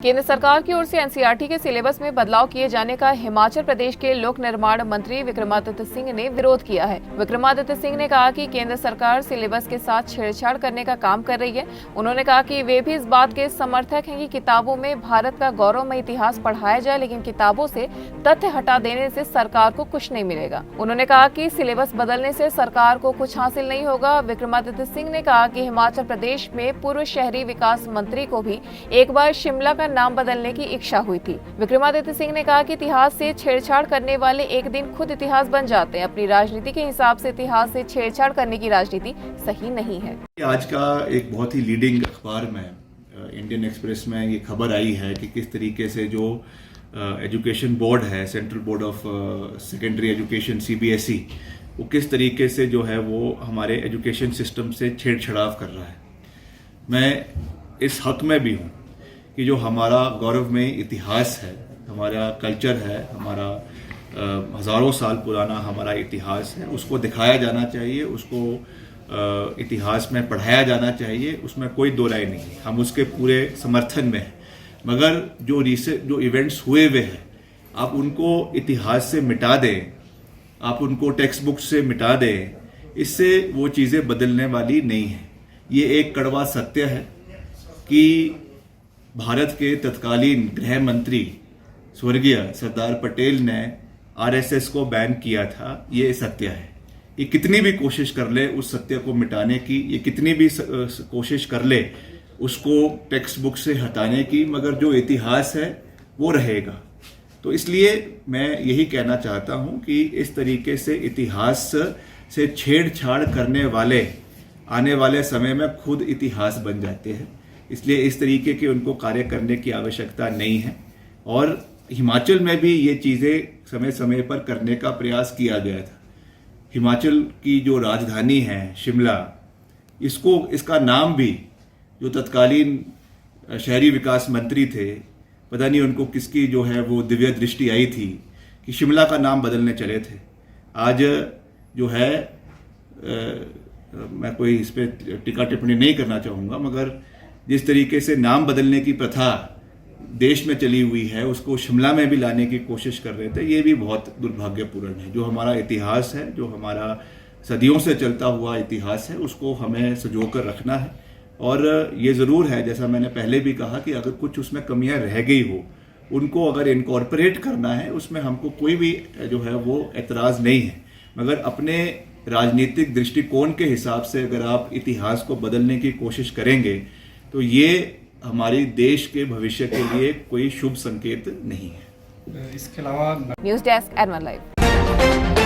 केंद्र सरकार की ओर से एनसीईआरटी के सिलेबस में बदलाव किए जाने का हिमाचल प्रदेश के लोक निर्माण मंत्री विक्रमादित्य सिंह ने विरोध किया है। विक्रमादित्य सिंह ने कहा कि केंद्र सरकार सिलेबस के साथ छेड़छाड़ करने का काम कर रही है। उन्होंने कहा कि वे भी इस बात के समर्थक हैं कि किताबों में भारत का गौरवमय इतिहास पढ़ाया जाए, लेकिन किताबों से तथ्य हटा देने से सरकार को कुछ नहीं मिलेगा। उन्होंने कहा कि सिलेबस बदलने से सरकार को कुछ हासिल नहीं होगा। विक्रमादित्य सिंह ने कहा कि हिमाचल प्रदेश में पूर्व शहरी विकास मंत्री को भी एक बार शिमला का नाम बदलने की इच्छा हुई थी। विक्रमादित्य सिंह ने कहा कि इतिहास से छेड़छाड़ करने वाले एक दिन खुद इतिहास बन जाते हैं। अपनी राजनीति के हिसाब से इतिहास से छेड़छाड़ करने की राजनीति सही नहीं है। आज का एक बहुत ही लीडिंग अखबार में इंडियन एक्सप्रेस में ये खबर आई है कि किस तरीके से जो एजुकेशन बोर्ड है, central board of secondary education CBSE, वो किस तरीके से जो है वो हमारे एजुकेशन सिस्टम से छेड़छाड़ कर रहा है। मैं इस हक में भी हूँ कि जो हमारा गौरव में इतिहास है, हमारा कल्चर है, हमारा हज़ारों साल पुराना हमारा इतिहास है, उसको दिखाया जाना चाहिए, उसको इतिहास में पढ़ाया जाना चाहिए, उसमें कोई दो राय नहीं है। हम उसके पूरे समर्थन में हैं। मगर जो इवेंट्स हुए हुए हैं, आप उनको इतिहास से मिटा दें, आप उनको टेक्स्ट बुक से मिटा दें, इससे वो चीज़ें बदलने वाली नहीं हैं। ये एक कड़वा सत्य है कि भारत के तत्कालीन गृह मंत्री स्वर्गीय सरदार पटेल ने RSS को बैन किया था। ये सत्य है। ये कितनी भी कोशिश कर ले उस सत्य को मिटाने की, ये कितनी भी कोशिश कर ले उसको टेक्स्ट बुक से हटाने की, मगर जो इतिहास है वो रहेगा। तो इसलिए मैं यही कहना चाहता हूँ कि इस तरीके से इतिहास से छेड़छाड़ करने वाले आने वाले समय में खुद इतिहास बन जाते हैं। इसलिए इस तरीके के उनको कार्य करने की आवश्यकता नहीं है। और हिमाचल में भी ये चीज़ें समय समय पर करने का प्रयास किया गया था। हिमाचल की जो राजधानी है शिमला, इसका नाम भी जो तत्कालीन शहरी विकास मंत्री थे, पता नहीं उनको किसकी जो है वो दिव्य दृष्टि आई थी कि शिमला का नाम बदलने चले थे। आज जो है मैं कोई इस पर टीका टिप्पणी नहीं करना चाहूँगा, मगर जिस तरीके से नाम बदलने की प्रथा देश में चली हुई है, उसको शिमला में भी लाने की कोशिश कर रहे थे। ये भी बहुत दुर्भाग्यपूर्ण है। जो हमारा इतिहास है, जो हमारा सदियों से चलता हुआ इतिहास है, उसको हमें संजो कर रखना है। और ये ज़रूर है, जैसा मैंने पहले भी कहा, कि अगर कुछ उसमें कमियां रह गई हो, उनको अगर इनकॉर्पोरेट करना है, उसमें हमको कोई भी जो है वो एतराज़ नहीं है। मगर अपने राजनीतिक दृष्टिकोण के हिसाब से अगर आप इतिहास को बदलने की कोशिश करेंगे तो ये हमारे देश के भविष्य के लिए कोई शुभ संकेत नहीं है। इसके अलावा न्यूज़ डेस्क, N1 लाइव।